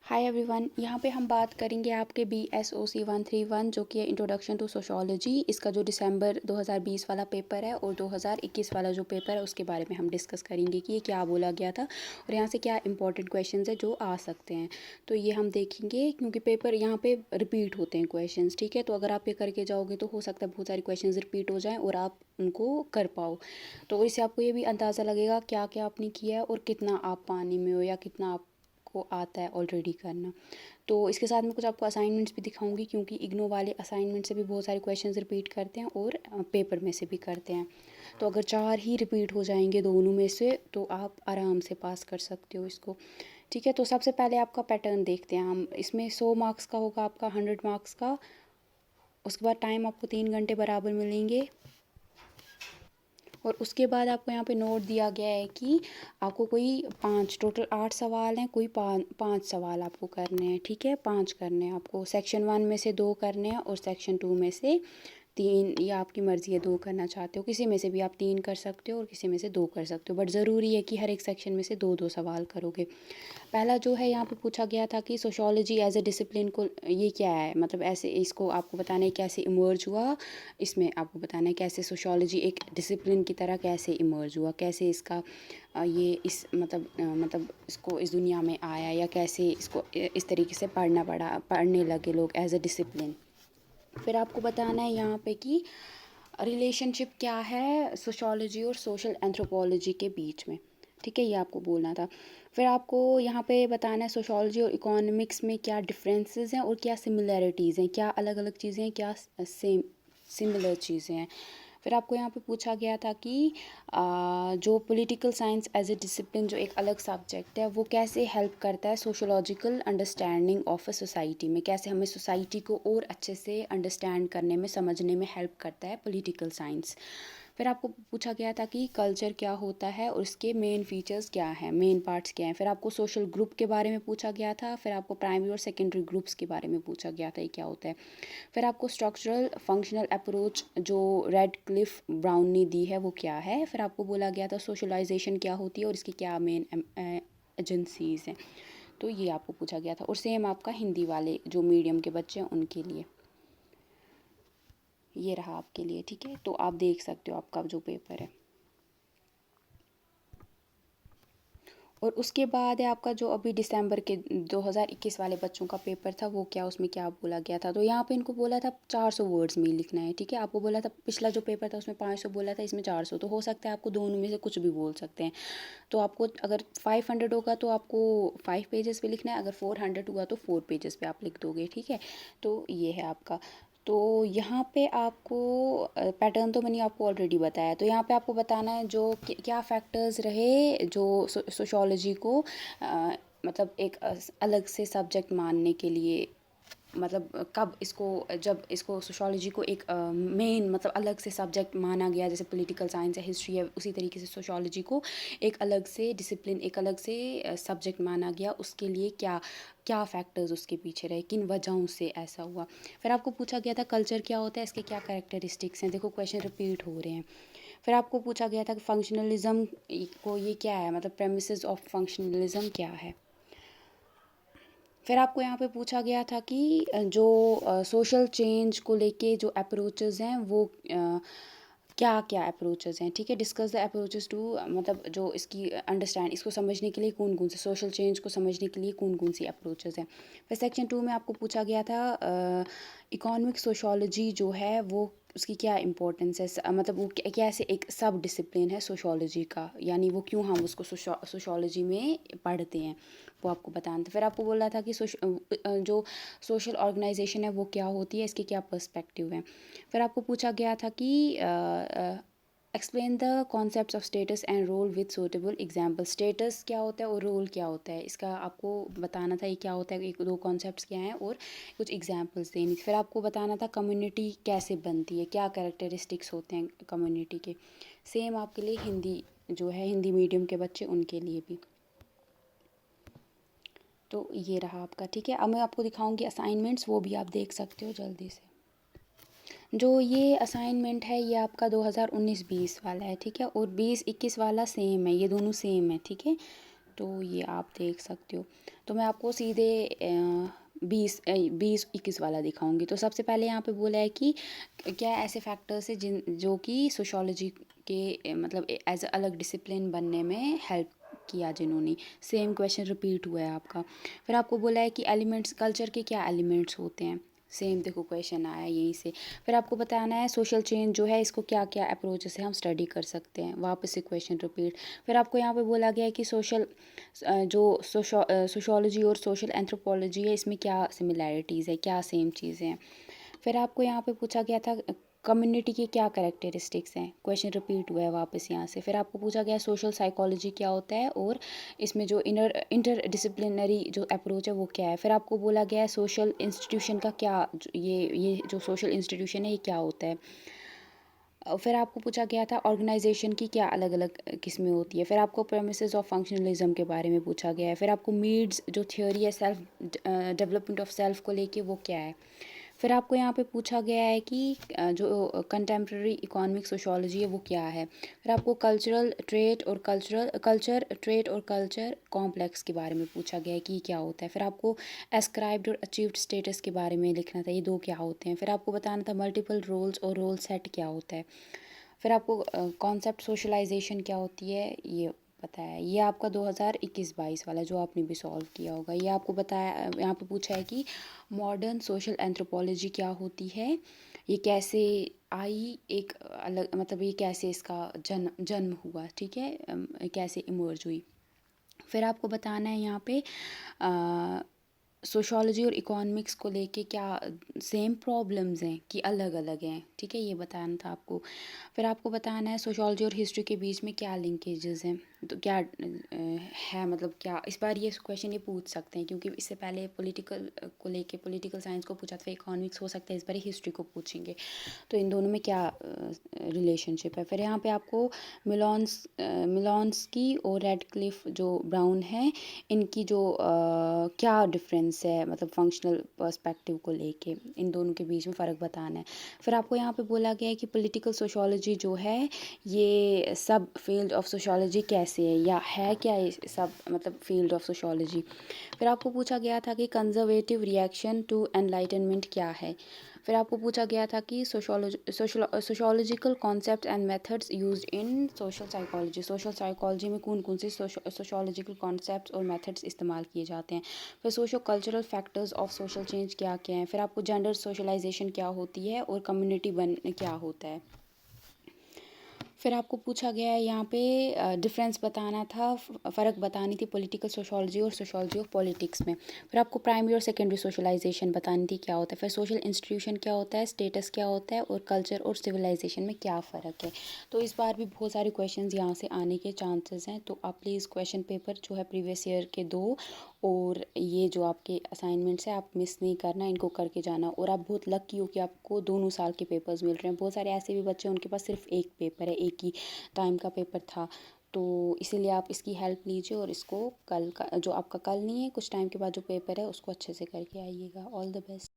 Hi everyone, यहाँ पे हम बात करेंगे आपके BSOC 131 जो कि है इंट्रोडक्शन टू सोशोलॉजी। इसका जो दिसंबर 2020 वाला पेपर है और 2021 वाला जो पेपर है उसके बारे में हम डिस्कस करेंगे कि ये क्या बोला गया था और यहाँ से क्या इंपॉर्टेंट क्वेश्चंस है जो आ सकते हैं। तो ये हम देखेंगे क्योंकि पेपर यहाँ पे रिपीट होते हैं क्वेश्चंस, ठीक है। तो अगर आप ये करके जाओगे तो हो सकता है बहुत सारे क्वेश्चन रिपीट हो जाएँ और आप उनको कर पाओ। तो इससे आपको ये भी अंदाज़ा लगेगा क्या क्या आपने किया है और कितना आप पानी में हो या कितना आप को आता है ऑलरेडी करना। तो इसके साथ में कुछ आपको असाइनमेंट्स भी दिखाऊंगी क्योंकि इग्नो वाले असाइनमेंट से भी बहुत सारे क्वेश्चंस रिपीट करते हैं और पेपर में से भी करते हैं। तो अगर 4 ही रिपीट हो जाएंगे दोनों में से तो आप आराम से पास कर सकते हो इसको, ठीक है। तो सबसे पहले आपका पैटर्न देखते हैं हम। इसमें 100 मार्क्स का होगा, आपका 100 मार्क्स का। उसके बाद टाइम आपको 3 घंटे बराबर मिलेंगे और उसके बाद आपको यहाँ पे नोट दिया गया है कि आपको कोई 5 टोटल 8 सवाल हैं, कोई 5 सवाल आपको करने हैं, ठीक है। 5 करने हैं आपको। सेक्शन 1 में से 2 करने हैं और सेक्शन 2 में से 3, या आपकी मर्ज़ी है 2 करना चाहते हो, किसी में से भी आप 3 कर सकते हो और किसी में से 2 कर सकते हो, बट ज़रूरी है कि हर एक सेक्शन में से 2-2 सवाल करोगे। पहला जो है यहाँ पे पूछा गया था कि सोशोलॉजी एज ए डिसिप्लिन को ये क्या है, मतलब ऐसे इसको आपको बताना है कैसे इमर्ज हुआ। इसमें आपको बताना है कैसे सोशोलॉजी एक डिसिप्लिन की तरह कैसे इमर्ज हुआ, कैसे इसका ये इस मतलब इसको इस दुनिया में आया, या कैसे इसको इस तरीके से पढ़ने लगे लोग एज ए डिसिप्लिन। फिर आपको बताना है यहाँ पे कि रिलेशनशिप क्या है सोशोलॉजी और सोशल एंथ्रोपोलॉजी के बीच में, ठीक है, ये आपको बोलना था। फिर आपको यहाँ पे बताना है सोशोलॉजी और इकोनॉमिक्स में क्या डिफरेंसेस हैं और क्या सिमिलैरिटीज़ हैं, क्या अलग अलग चीज़ें हैं, क्या सेम सिमिलर चीज़ें हैं। फिर आपको यहाँ पे पूछा गया था कि जो political science as a discipline जो एक अलग सब्जेक्ट है वो कैसे हेल्प करता है sociological understanding of a society में, कैसे हमें सोसाइटी को और अच्छे से अंडरस्टैंड करने में समझने में हेल्प करता है पॉलिटिकल साइंस। फिर आपको पूछा गया था कि कल्चर क्या होता है और उसके मेन फीचर्स क्या हैं, मेन पार्ट्स क्या हैं। फिर आपको सोशल ग्रुप के बारे में पूछा गया था। फिर आपको प्राइमरी और सेकेंडरी ग्रुप्स के बारे में पूछा गया था, ये क्या होता है। फिर आपको स्ट्रक्चरल फंक्शनल अप्रोच जो रेड क्लिफ ब्राउन ने दी है वो क्या है। फिर आपको बोला गया था सोशलाइजेशन क्या होती है और इसकी क्या मेन एजेंसीज हैं। तो ये आपको पूछा गया था। और सेम आपका हिंदी वाले जो मीडियम के बच्चे हैं उनके लिए ये रहा आपके लिए, ठीक है। तो आप देख सकते हो आपका जो पेपर है। और उसके बाद है आपका जो अभी दिसंबर के 2021 वाले बच्चों का पेपर था वो क्या, उसमें क्या बोला गया था। तो यहाँ पे इनको बोला था 400 वर्ड्स में लिखना है, ठीक है। आपको बोला था पिछला जो पेपर था उसमें 500 बोला था, इसमें 400। तो हो सकता है आपको दोनों में से कुछ भी बोल सकते हैं। तो आपको अगर 500 होगा तो आपको 5 पेजेस पे लिखना है, अगर 400 हुआ तो 4 पेजेस पे आप लिख दोगे, ठीक है। तो ये है आपका। तो यहाँ पे आपको पैटर्न तो मैंने आपको ऑलरेडी बताया। तो यहाँ पे आपको बताना है जो क्या फैक्टर्स रहे जो सोशोलॉजी को मतलब एक अलग से सब्जेक्ट मानने के लिए, मतलब कब इसको, जब इसको सोशोलॉजी को एक मेन मतलब अलग से सब्जेक्ट माना गया, जैसे पॉलिटिकल साइंस है, हिस्ट्री है, उसी तरीके से सोशोलॉजी को एक अलग से डिसिप्लिन, एक अलग से सब्जेक्ट माना गया। उसके लिए क्या क्या फैक्टर्स उसके पीछे रहे, किन वजहों से ऐसा हुआ। फिर आपको पूछा गया था कल्चर क्या होता है, इसके क्या कैरेक्टरिस्टिक्स हैं। देखो क्वेश्चन रिपीट हो रहे हैं। फिर आपको पूछा गया था कि फंक्शनलिज्म को ये क्या है, मतलब प्रेमिसेस ऑफ फंक्शनलिज्म क्या है। फिर आपको यहाँ पे पूछा गया था कि जो सोशल चेंज को लेके जो अप्रोचेस हैं वो क्या क्या अप्रोचेस हैं, ठीक है। डिस्कस द अप्रोचेस टू, मतलब जो इसकी अंडरस्टैंड इसको समझने के लिए कौन कौन से सोशल चेंज को समझने के लिए कौन कौन सी अप्रोचेस हैं। फिर सेक्शन 2 में आपको पूछा गया था इकोनॉमिक सोशोलॉजी जो है वो उसकी क्या इंपॉर्टेंस है, मतलब वो कैसे एक सब डिसिप्लिन है सोशोलॉजी का, यानी वो क्यों हम उसको सोशोलॉजी में पढ़ते हैं वो आपको बताना था। फिर आपको बोला था कि जो सोशल ऑर्गेनाइजेशन है वो क्या होती है, इसके क्या पर्सपेक्टिव हैं। फिर आपको पूछा गया था कि explain the concepts of status and role with suitable example. Status क्या होता है और रोल क्या होता है, इसका आपको बताना था ये क्या होता है, एक दो कॉन्सेप्ट्स क्या हैं और कुछ एग्जाम्पल्स देनी। फिर आपको बताना था कम्युनिटी कैसे बनती है, क्या कैरेक्टरिस्टिक्स होते हैं कम्युनिटी के। सेम आपके लिए हिंदी जो है हिंदी मीडियम के बच्चे उनके लिए भी। तो ये रहा आपका, ठीक है। अब मैं आपको दिखाऊंगी असाइनमेंट्स, वो भी आप देख सकते हो जल्दी से। जो ये असाइनमेंट है ये आपका 2019-20 वाला है, ठीक है। और 20-21 वाला सेम है, ये दोनों सेम है, ठीक है। तो ये आप देख सकते हो। तो मैं आपको सीधे 20-21 वाला दिखाऊंगी। तो सबसे पहले यहाँ पे बोला है कि क्या ऐसे फैक्टर्स है जिन जो कि सोशोलॉजी के मतलब एज अ अलग डिसिप्लिन बनने में हेल्प किया जिन्होंने। सेम क्वेश्चन रिपीट हुआ है आपका। फिर आपको बोला है कि एलिमेंट्स कल्चर के क्या एलिमेंट्स होते हैं। सेम देखो क्वेश्चन आया यहीं से। फिर आपको बताना है सोशल चेंज जो है इसको क्या क्या अप्रोच से हम स्टडी कर सकते हैं। वापस से क्वेश्चन रिपीट। फिर आपको यहाँ पे बोला गया है कि जो सोशोलॉजी और सोशल एंथ्रोपोलॉजी है इसमें क्या सिमिलैरिटीज़ है, क्या सेम चीज़ें हैं। फिर आपको यहाँ पे पूछा गया था कम्युनिटी के क्या कैरेक्टरिस्टिक्स हैं। क्वेश्चन रिपीट हुआ है वापस यहाँ से। फिर आपको पूछा गया सोशल साइकोलॉजी क्या होता है और इसमें जो इंटर डिसिप्लिनरी जो अप्रोच है वो क्या है। फिर आपको बोला गया है सोशल इंस्टीट्यूशन का क्या ये जो सोशल इंस्टीट्यूशन है ये क्या होता है। फिर आपको पूछा गया था ऑर्गेनाइजेशन की क्या अलग अलग किस्में होती है। फिर आपको प्रेमिसेस ऑफ फंक्शनलिज्म के बारे में पूछा गया है। फिर आपको मीड्स जो थ्योरी है सेल्फ डेवलपमेंट ऑफ सेल्फ को लेके वो क्या है। फिर आपको यहाँ पे पूछा गया है कि जो कंटेम्प्रेरी इकोनॉमिक सोशोलॉजी है वो क्या है। फिर आपको कल्चर ट्रेट और कल्चर कॉम्प्लेक्स के बारे में पूछा गया है कि क्या होता है। फिर आपको एस्क्राइब्ड और अचीव्ड स्टेटस के बारे में लिखना था, ये दो क्या होते हैं। फिर आपको बताना था मल्टीपल रोल्स और रोल सेट क्या होता है। फिर आपको कॉन्सेप्ट सोशलाइजेशन क्या होती है ये बताया है। ये आपका 2021-22 वाला जो आपने भी सॉल्व किया होगा। ये आपको बताया यहाँ पे पूछा है कि मॉडर्न सोशल एंथ्रोपोलॉजी क्या होती है, ये कैसे आई, एक अलग मतलब ये कैसे इसका जन्म जन्म हुआ, ठीक है, कैसे इमर्ज हुई। फिर आपको बताना है यहाँ पे सोशोलॉजी और इकोनॉमिक्स को लेके क्या सेम प्रॉब्लम्स हैं कि अलग अलग हैं, ठीक है, ये बताना था आपको। फिर आपको बताना है सोशोलॉजी और हिस्ट्री के बीच में क्या लिंकेजेस हैं, तो क्या है मतलब क्या इस बार ये क्वेश्चन ये पूछ सकते हैं क्योंकि इससे पहले पॉलिटिकल को लेके पॉलिटिकल साइंस को पूछा था, इकोनॉमिक्स हो सकता है इस बार हिस्ट्री को पूछेंगे। तो इन दोनों में क्या रिलेशनशिप है। फिर यहाँ पे आपको मिलॉन्स्की और रेडक्लिफ जो ब्राउन है इनकी जो क्या डिफरेंस है मतलब फंक्शनल पर्सपेक्टिव को लेके, इन दोनों के बीच में फ़र्क बताना है। फिर आपको यहाँ पे बोला गया है कि पॉलिटिकल सोशोलॉजी जो है ये सब फील्ड ऑफ सोशोलॉजी कैसे है या है क्या ये सब मतलब फील्ड ऑफ सोशोलॉजी। फिर आपको पूछा गया था कि कंजर्वेटिव रिएक्शन टू एनलाइटनमेंट क्या है। फिर आपको पूछा गया था कि sociological concept and methods used in social psychology में कौन कौन से सोशोलॉजिकल कॉन्सेप्ट्स और मेथड्स इस्तेमाल किए जाते हैं। फिर socio cultural factors of social change क्या क्या हैं। फिर आपको जेंडर सोशलाइजेशन क्या होती है और कम्युनिटी बन क्या होता है। फिर आपको पूछा गया है यहाँ पे डिफरेंस बताना था, फ़र्क बतानी थी पॉलिटिकल सोशोलॉजी और सोशोलॉजी ऑफ पॉलिटिक्स में। फिर आपको प्राइमरी और सेकेंडरी सोशलाइजेशन बतानी थी क्या होता है। फिर सोशल इंस्टीट्यूशन क्या होता है, स्टेटस क्या होता है और कल्चर और सिविलाइजेशन में क्या फ़र्क है। तो इस बार भी बहुत सारे क्वेश्चंस यहाँ से आने के चांसेस हैं। तो आप प्लीज़ क्वेश्चन पेपर जो है प्रीवियस ईयर के 2 और ये जो आपके असाइनमेंट्स हैं आप मिस नहीं करना, इनको करके जाना। और आप बहुत लकी हो कि आपको दोनों साल के पेपर्स मिल रहे हैं। बहुत सारे ऐसे भी बच्चे हैं उनके पास सिर्फ एक पेपर है, एक ही टाइम का पेपर था। तो इसीलिए आप इसकी हेल्प लीजिए और इसको कल का जो आपका कल नहीं है कुछ टाइम के बाद जो पेपर है उसको अच्छे से करके आइएगा। All the best.